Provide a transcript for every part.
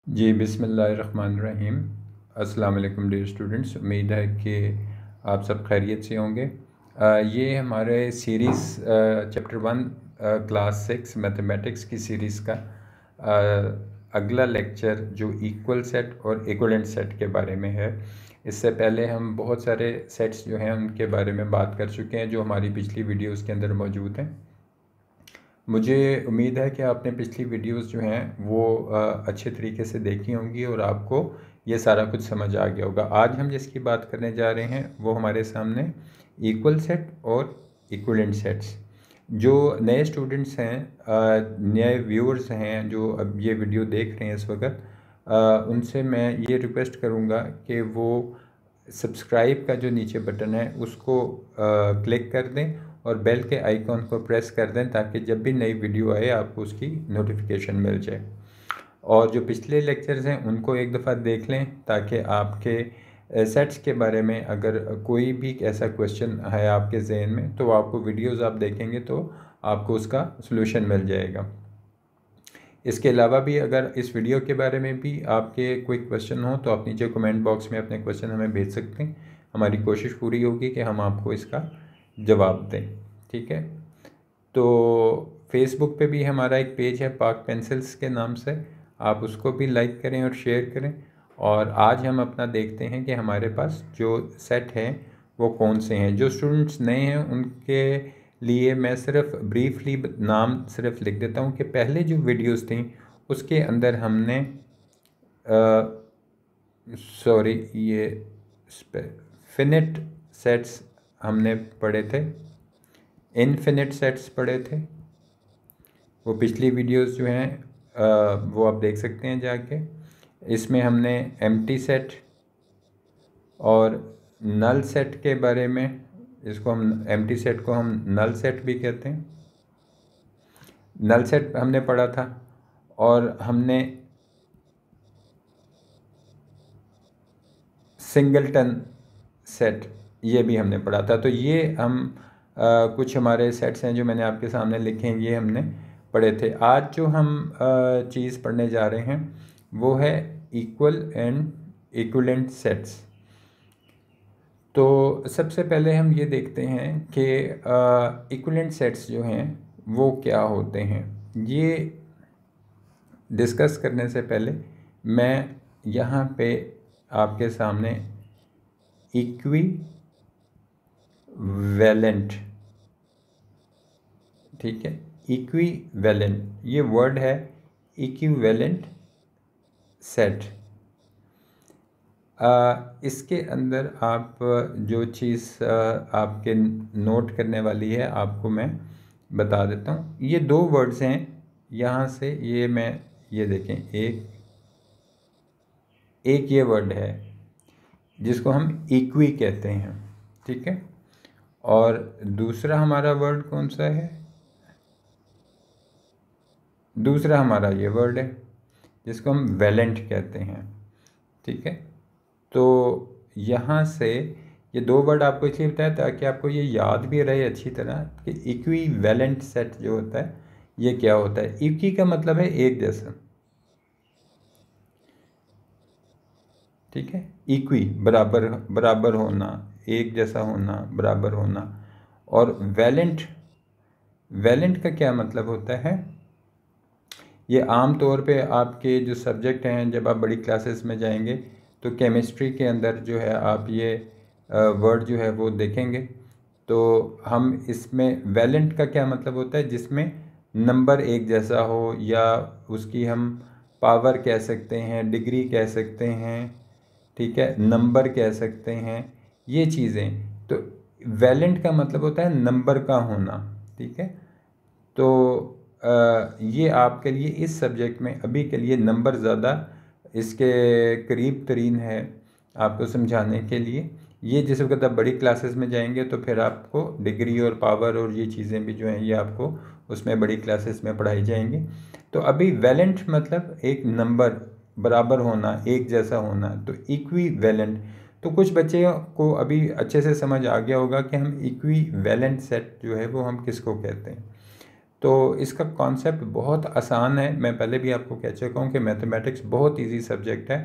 जी बिस्मिल्लाहिर्रहमानिर्रहीम। अस्सलाम वालेकुम डियर स्टूडेंट्स, उम्मीद है कि आप सब खैरियत से होंगे। ये हमारे सीरीज़ चैप्टर 1 क्लास 6 मैथमेटिक्स की सीरीज़ का अगला लेक्चर जो इक्वल सेट और इक्विवेलेंट सेट के बारे में है। इससे पहले हम बहुत सारे सेट्स जो हैं उनके बारे में बात कर चुके हैं जो हमारी पिछली वीडियोज़ के अंदर मौजूद हैं। मुझे उम्मीद है कि आपने पिछली वीडियोस जो हैं वो अच्छे तरीके से देखी होंगी और आपको ये सारा कुछ समझ आ गया होगा। आज हम जिसकी बात करने जा रहे हैं वो हमारे सामने इक्वल सेट और इक्विवेलेंट सेट्स। जो नए स्टूडेंट्स हैं, नए व्यूअर्स हैं जो अब ये वीडियो देख रहे हैं इस वक्त, उनसे मैं ये रिक्वेस्ट करूँगा कि वो सब्सक्राइब का जो नीचे बटन है उसको क्लिक कर दें और बेल के आइकॉन को प्रेस कर दें ताकि जब भी नई वीडियो आए आपको उसकी नोटिफिकेशन मिल जाए। और जो पिछले लेक्चर्स हैं उनको एक दफ़ा देख लें ताकि आपके सेट्स के बारे में अगर कोई भी ऐसा क्वेश्चन है आपके जहन में तो आपको वीडियोस आप देखेंगे तो आपको उसका सलूशन मिल जाएगा। इसके अलावा भी अगर इस वीडियो के बारे में भी आपके कोई क्वेश्चन हो तो आप नीचे कमेंट बॉक्स में अपने क्वेश्चन हमें भेज सकते हैं। हमारी कोशिश पूरी होगी कि हम आपको इसका जवाब दें। ठीक है, तो फेसबुक पे भी हमारा एक पेज है पाक पेंसिल्स के नाम से, आप उसको भी लाइक करें और शेयर करें। और आज हम अपना देखते हैं कि हमारे पास जो सेट हैं वो कौन से हैं। जो स्टूडेंट्स नए हैं उनके लिए मैं सिर्फ ब्रीफली नाम सिर्फ लिख देता हूँ कि पहले जो वीडियोस थी उसके अंदर हमने ये फिनिट सेट्स हमने पढ़े थे, इनफिनिट सेट्स पढ़े थे। वो पिछली वीडियोस जो हैं वो आप देख सकते हैं जाके। इसमें हमने एम्प्टी सेट और नल सेट के बारे में, इसको हम एम्प्टी सेट को हम नल सेट भी कहते हैं, नल सेट हमने पढ़ा था। और हमने सिंगलटन सेट ये भी हमने पढ़ा था। तो ये हम कुछ हमारे सेट्स हैं जो मैंने आपके सामने लिखे हैं, ये हमने पढ़े थे। आज जो हम चीज़ पढ़ने जा रहे हैं वो है इक्वल एंड इक्विवेलेंट सेट्स। तो सबसे पहले हम ये देखते हैं कि इक्विवेलेंट सेट्स जो हैं वो क्या होते हैं। ये डिस्कस करने से पहले मैं यहाँ पे आपके सामने इक्विवेलेंट, ठीक है, इक्विवेलेंट ये वर्ड है, इक्विवेलेंट सेट। इसके अंदर आप जो चीज़ आपके नोट करने वाली है आपको मैं बता देता हूँ। ये दो वर्ड्स हैं यहाँ से, ये देखें, एक ये वर्ड है जिसको हम इक्वी कहते हैं, ठीक है। और दूसरा हमारा वर्ड कौन सा है, दूसरा हमारा ये वर्ड है जिसको हम वेलेंट कहते हैं, ठीक है। तो यहाँ से ये दो वर्ड आपको इसलिए बताया ताकि आपको ये याद भी रहे अच्छी तरह कि इक्विवेलेंट सेट जो होता है ये क्या होता है। इक्वी का मतलब है एक जैसा, ठीक है। इक्वी बराबर, बराबर होना, एक जैसा होना, बराबर होना। और वेलेंट, वेलेंट का क्या मतलब होता है, ये आम तौर पे आपके जो सब्जेक्ट हैं जब आप बड़ी क्लासेस में जाएंगे तो केमिस्ट्री के अंदर जो है आप ये वर्ड जो है वो देखेंगे। तो हम इसमें वेलेंट का क्या मतलब होता है, जिसमें नंबर एक जैसा हो, या उसकी हम पावर कह सकते हैं, डिग्री कह सकते हैं, ठीक है, नंबर कह सकते हैं, ये चीज़ें। तो वेलेंट का मतलब होता है नंबर का होना, ठीक है। तो ये आपके लिए इस सब्जेक्ट में अभी के लिए नंबर ज़्यादा इसके करीब तरीन है आपको समझाने के लिए। ये जिस वक्त आप बड़ी क्लासेस में जाएंगे तो फिर आपको डिग्री और पावर और ये चीज़ें भी जो हैं ये आपको उसमें बड़ी क्लासेस में पढ़ाई जाएंगी। तो अभी वेलेंट मतलब एक नंबर बराबर होना, एक जैसा होना, तो इक्विवेलेंट। तो कुछ बच्चे को अभी अच्छे से समझ आ गया होगा कि हम इक्विवेलेंट सेट जो है वो हम किसको कहते हैं। तो इसका कॉन्सेप्ट बहुत आसान है। मैं पहले भी आपको कह चुका हूँ कि मैथमेटिक्स बहुत इजी सब्जेक्ट है,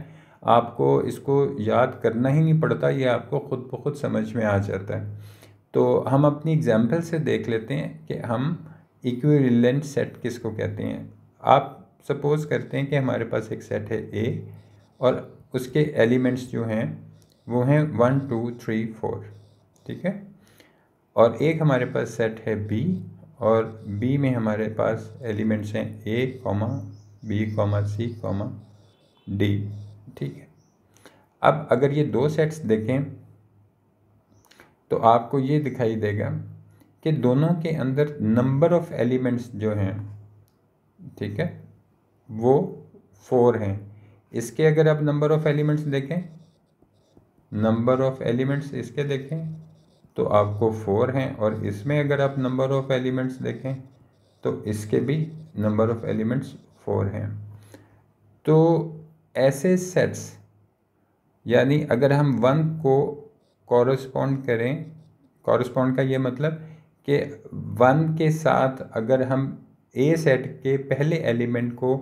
आपको इसको याद करना ही नहीं पड़ता, ये आपको ख़ुद ब खुद समझ में आ जाता है। तो हम अपनी एग्जाम्पल से देख लेते हैं कि हम इक्विवेलेंट सेट किसको कहते हैं। आप सपोज़ करते हैं कि हमारे पास एक सेट है ए और उसके एलिमेंट्स जो हैं वो हैं 1 2 3 4, ठीक है। और एक हमारे पास सेट है बी और बी में हमारे पास एलिमेंट्स हैं ए comma B comma C comma D, ठीक है। अब अगर ये दो सेट्स देखें तो आपको ये दिखाई देगा कि दोनों के अंदर नंबर ऑफ़ एलिमेंट्स जो हैं, ठीक है, वो 4 हैं। इसके अगर आप नंबर ऑफ़ एलिमेंट्स देखें, नंबर ऑफ़ एलिमेंट्स इसके देखें तो आपको 4 हैं, और इसमें अगर आप नंबर ऑफ़ एलिमेंट्स देखें तो इसके भी नंबर ऑफ़ एलिमेंट्स 4 हैं। तो ऐसे सेट्स, यानी अगर हम 1 को कॉरस्पॉन्ड करें, कॉरस्पॉन्ड का ये मतलब कि 1 के साथ अगर हम ए सेट के पहले एलिमेंट को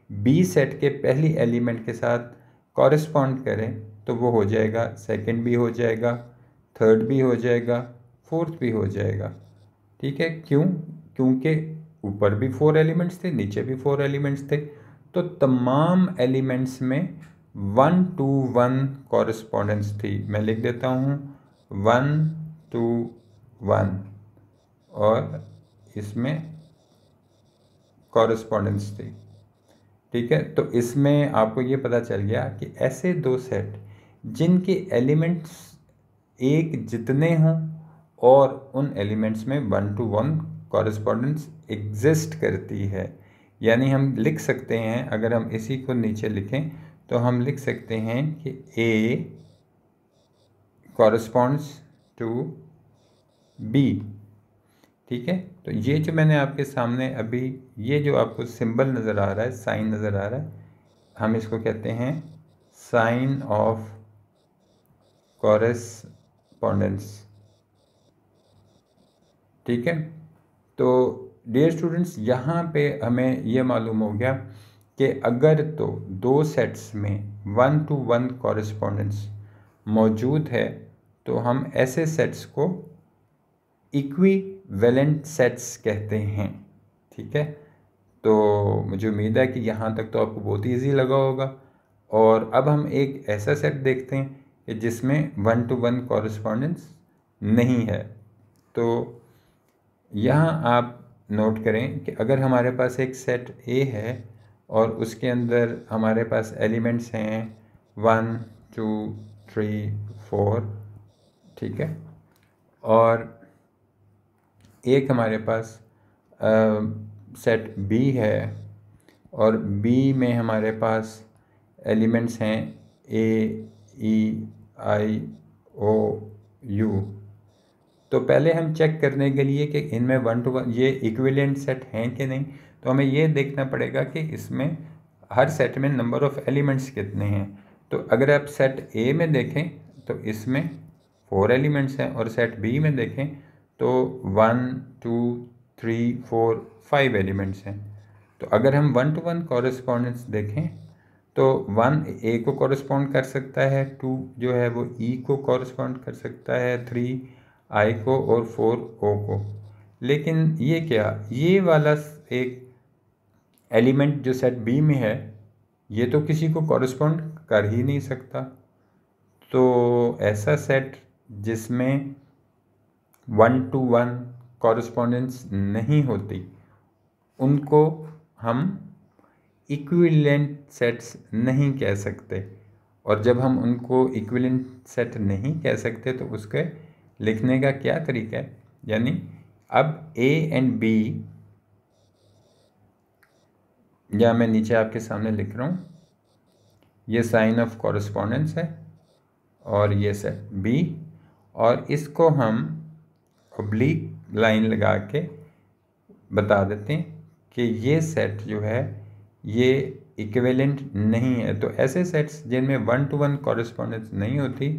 बी सेट के पहली एलिमेंट के साथ कॉरस्पॉन्ड करें तो वो हो जाएगा, सेकंड भी हो जाएगा, थर्ड भी हो जाएगा, फोर्थ भी हो जाएगा, ठीक है। क्यों? क्योंकि ऊपर भी 4 एलिमेंट्स थे, नीचे भी 4 एलिमेंट्स थे, तो तमाम एलिमेंट्स में 1 to 1 कॉरस्पॉन्डेंस थी। मैं लिख देता हूँ 1 to 1, और इसमें कॉरस्पॉन्डेंस थी, ठीक है। तो इसमें आपको ये पता चल गया कि ऐसे दो सेट जिनके एलिमेंट्स एक जितने हों और उन एलिमेंट्स में 1 to 1 कॉरस्पॉन्डेंस एग्जिस्ट करती है, यानी हम लिख सकते हैं, अगर हम इसी को नीचे लिखें तो हम लिख सकते हैं कि A कॉरस्पॉन्ड्स टू B, ठीक है। तो ये जो मैंने आपके सामने अभी ये जो आपको सिंबल नज़र आ रहा है, साइन नज़र आ रहा है, हम इसको कहते हैं साइन ऑफ कॉरस्पॉन्डेंस, ठीक है। तो डियर स्टूडेंट्स, यहाँ पे हमें ये मालूम हो गया कि अगर तो दो सेट्स में 1 to 1 कॉरस्पॉन्डेंस मौजूद है तो हम ऐसे सेट्स को इक्विवेलेंट सेट्स कहते हैं, ठीक है। तो मुझे उम्मीद है कि यहाँ तक तो आपको बहुत ईजी लगा होगा। और अब हम एक ऐसा सेट देखते हैं कि जिसमें 1 to 1 कॉरस्पॉन्डेंस नहीं है। तो यहाँ आप नोट करें कि अगर हमारे पास एक सेट ए है और उसके अंदर हमारे पास एलिमेंट्स हैं 1 2 3 4, ठीक है, और एक हमारे पास सेट बी है और बी में हमारे पास एलिमेंट्स हैं ए ई आई ओ यू। तो पहले हम चेक करने के लिए कि इनमें 1 to 1 ये इक्विवेलेंट सेट हैं कि नहीं, तो हमें ये देखना पड़ेगा कि इसमें हर सेट में नंबर ऑफ़ एलिमेंट्स कितने हैं। तो अगर आप सेट ए में देखें तो इसमें 4 एलिमेंट्स हैं, और सेट बी में देखें तो 1 2 3 4 5 एलिमेंट्स हैं। तो अगर हम 1 to 1 कॉरस्पॉन्डेंस देखें तो 1 ए को कॉरस्पॉन्ड कर सकता है, 2 जो है वो ई को कॉरस्पॉन्ड कर सकता है, 3 आई को, और 4 ओ को। लेकिन ये क्या, ये वाला एक एलिमेंट जो सेट बी में है ये तो किसी को कॉरस्पॉन्ड कर ही नहीं सकता। तो ऐसा सेट जिसमें 1 to 1 कॉरस्पॉन्डेंस नहीं होती उनको हम इक्विवेलेंट सेट्स नहीं कह सकते। और जब हम उनको इक्विवेलेंट सेट नहीं कह सकते तो उसके लिखने का क्या तरीका है, यानी अब ए एंड बी, या मैं नीचे आपके सामने लिख रहा हूँ, ये साइन ऑफ कॉरस्पॉन्डेंस है और ये सेट बी, और इसको हम ऑब्लिक लाइन लगा के बता देते हैं कि ये सेट जो है ये इक्विवेलेंट नहीं है। तो ऐसे सेट्स जिनमें 1 to 1 कॉरस्पॉन्डेंस नहीं होती,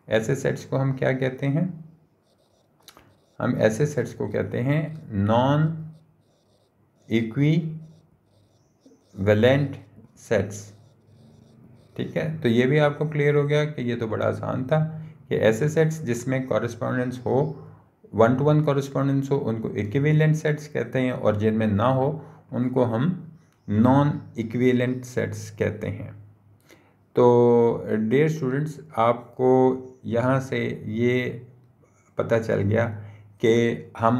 ऐसे सेट्स को हम क्या कहते हैं? हम ऐसे सेट्स को कहते हैं नॉन इक्विवेलेंट सेट्स। ठीक है, तो ये भी आपको क्लियर हो गया कि ये तो बड़ा आसान था कि ऐसे सेट्स जिसमें कॉरेस्पॉन्डेंस हो, 1 to 1 कॉरेस्पॉन्डेंस हो, उनको इक्विवेलेंट सेट्स कहते हैं, और जिनमें ना हो उनको हम नॉन इक्विवेलेंट सेट्स कहते हैं। तो डियर स्टूडेंट्स, आपको यहाँ से ये पता चल गया कि हम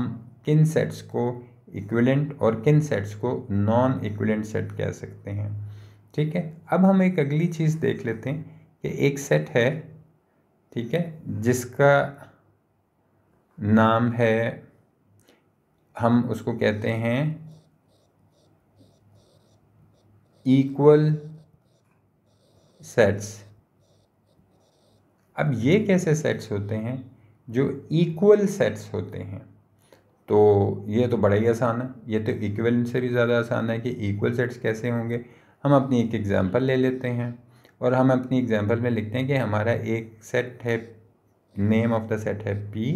किन सेट्स को इक्विवेलेंट और किन सेट्स को नॉन इक्विवेलेंट सेट कह सकते हैं। ठीक है, अब हम एक अगली चीज़ देख लेते हैं कि एक सेट है, ठीक है, जिसका नाम है, हम उसको कहते हैं इक्वल सेट्स। अब ये कैसे सेट्स होते हैं जो इक्वल सेट्स होते हैं? तो ये तो बड़ा ही आसान है, ये तो इक्विवेलेंट से भी ज़्यादा आसान है कि इक्वल सेट्स कैसे होंगे। हम अपनी एक एग्जांपल ले लेते हैं और हम अपनी एग्जांपल में लिखते हैं कि हमारा एक सेट है, नेम ऑफ द सेट है P,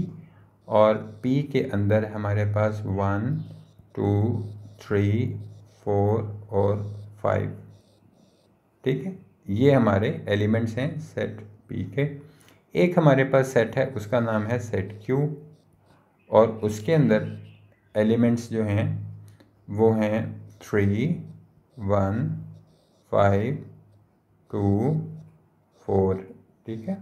और P के अंदर हमारे पास 1 2 3 4 और 5। ठीक है, ये हमारे एलिमेंट्स हैं सेट P के। एक हमारे पास सेट है, उसका नाम है सेट Q, और उसके अंदर एलिमेंट्स जो हैं वो हैं 3 1 5 2 4। ठीक है,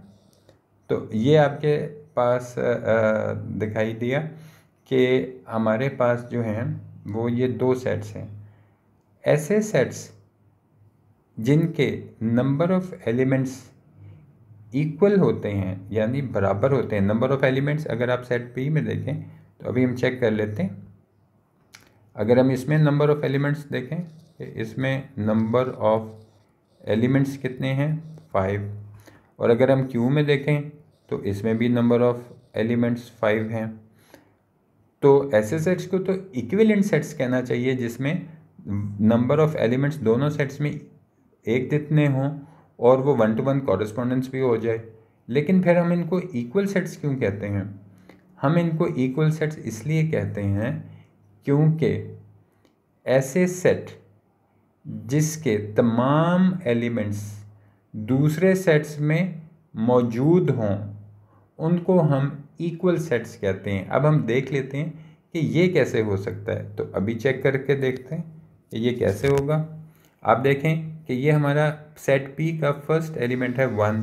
तो ये आपके पास दिखाई दिया कि हमारे पास जो हैं वो ये दो सेट्स हैं। ऐसे सेट्स जिनके नंबर ऑफ एलिमेंट्स इक्वल होते हैं, यानी बराबर होते हैं, नंबर ऑफ एलिमेंट्स अगर आप सेट P में देखें तो अभी हम चेक कर लेते हैं। अगर हम इसमें नंबर ऑफ एलिमेंट्स देखें, इसमें नंबर ऑफ एलिमेंट्स कितने हैं? 5। और अगर हम Q में देखें तो इसमें भी नंबर ऑफ एलिमेंट्स 5 हैं। तो ऐसे सेट्स को तो इक्विवेलेंट सेट्स कहना चाहिए जिसमें नंबर ऑफ एलिमेंट्स दोनों सेट्स में एक जितने हों और वो 1 to 1 कॉरेस्पॉन्डेंस भी हो जाए। लेकिन फिर हम इनको इक्वल सेट्स क्यों कहते हैं? हम इनको इक्वल सेट्स इसलिए कहते हैं क्योंकि ऐसे सेट जिसके तमाम एलिमेंट्स दूसरे सेट्स में मौजूद हों उनको हम इक्वल सेट्स कहते हैं। अब हम देख लेते हैं कि ये कैसे हो सकता है, तो अभी चेक करके देखते हैं कि ये कैसे होगा। आप देखें कि ये हमारा सेट P का फर्स्ट एलिमेंट है 1,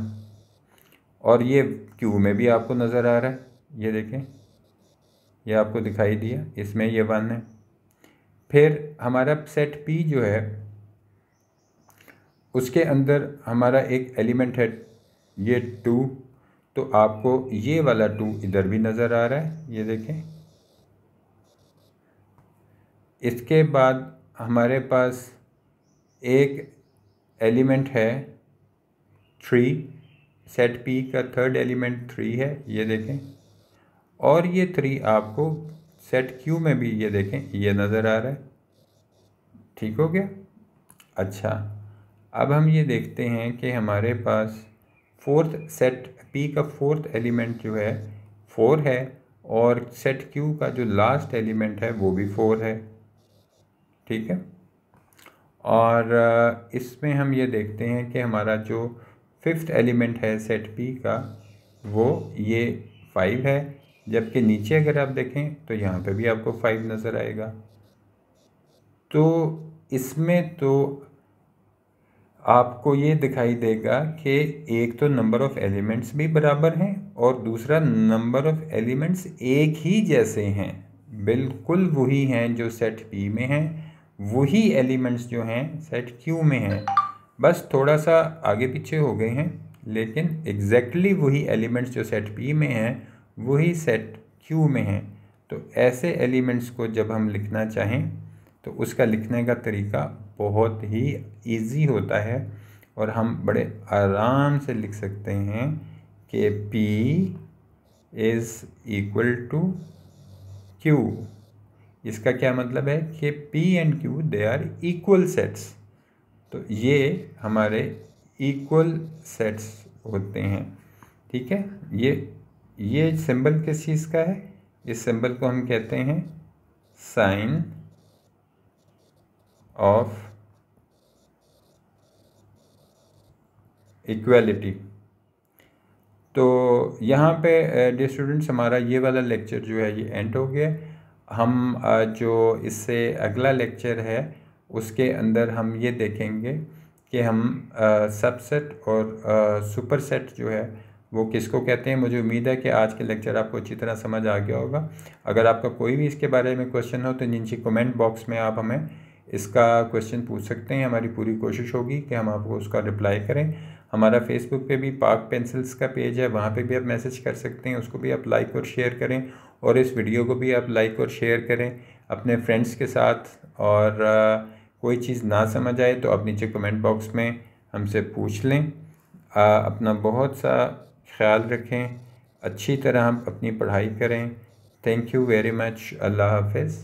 और ये Q में भी आपको नज़र आ रहा है, ये देखें, ये आपको दिखाई दिया, इसमें ये 1 है। फिर हमारा सेट P जो है उसके अंदर हमारा एक एलिमेंट है ये 2, तो आपको ये वाला 2 इधर भी नज़र आ रहा है, ये देखें। इसके बाद हमारे पास एक एलिमेंट है 3, सेट P का थर्ड एलिमेंट 3 है, ये देखें। और ये 3 आपको सेट Q में भी, ये देखें, ये नज़र आ रहा है। ठीक हो गया? अच्छा, अब हम ये देखते हैं कि हमारे पास फोर्थ सेट P का फोर्थ एलिमेंट जो है 4 है, और सेट Q का जो लास्ट एलिमेंट है वो भी 4 है। ठीक है, और इसमें हम ये देखते हैं कि हमारा जो फिफ्थ एलिमेंट है सेट P का वो ये 5 है, जबकि नीचे अगर आप देखें तो यहाँ पे भी आपको 5 नज़र आएगा। तो इसमें तो आपको ये दिखाई देगा कि एक तो नंबर ऑफ़ एलिमेंट्स भी बराबर हैं और दूसरा नंबर ऑफ़ एलिमेंट्स एक ही जैसे हैं, बिल्कुल वही हैं जो सेट P में हैं, वही एलिमेंट्स जो हैं सेट Q में हैं, बस थोड़ा सा आगे पीछे हो गए हैं, लेकिन एग्जैक्टली वही एलिमेंट्स जो सेट P में हैं वही सेट Q में हैं। तो ऐसे एलिमेंट्स को जब हम लिखना चाहें तो उसका लिखने का तरीका बहुत ही इजी होता है और हम बड़े आराम से लिख सकते हैं कि P is equal to Q। इसका क्या मतलब है कि P and Q they are equal sets. तो ये हमारे इक्वल सेट्स होते हैं। ठीक है, ये सिंबल किस चीज़ का है? इस सिंबल को हम कहते हैं साइन ऑफ इक्वालिटी। तो यहाँ पे डियर स्टूडेंट्स हमारा ये वाला लेक्चर जो है ये एंड हो गया। हम जो इससे अगला लेक्चर है उसके अंदर हम ये देखेंगे कि हम सबसेट और सुपरसेट जो है वो किसको कहते हैं। मुझे उम्मीद है कि आज के लेक्चर आपको अच्छी तरह समझ आ गया होगा। अगर आपका कोई भी इसके बारे में क्वेश्चन हो तो नीचे कमेंट बॉक्स में आप हमें इसका क्वेश्चन पूछ सकते हैं। हमारी पूरी कोशिश होगी कि हम आपको उसका रिप्लाई करें। हमारा फेसबुक पे भी पाक पेंसिल्स का पेज है, वहाँ पे भी आप मैसेज कर सकते हैं, उसको भी आप लाइक और शेयर करें और इस वीडियो को भी आप लाइक और शेयर करें अपने फ्रेंड्स के साथ। और कोई चीज़ ना समझ आए तो आप नीचे कमेंट बॉक्स में हमसे पूछ लें। अपना बहुत सा ख्याल रखें, अच्छी तरह हम अपनी पढ़ाई करें। Thank you very much. अल्लाह हाफ़िज़।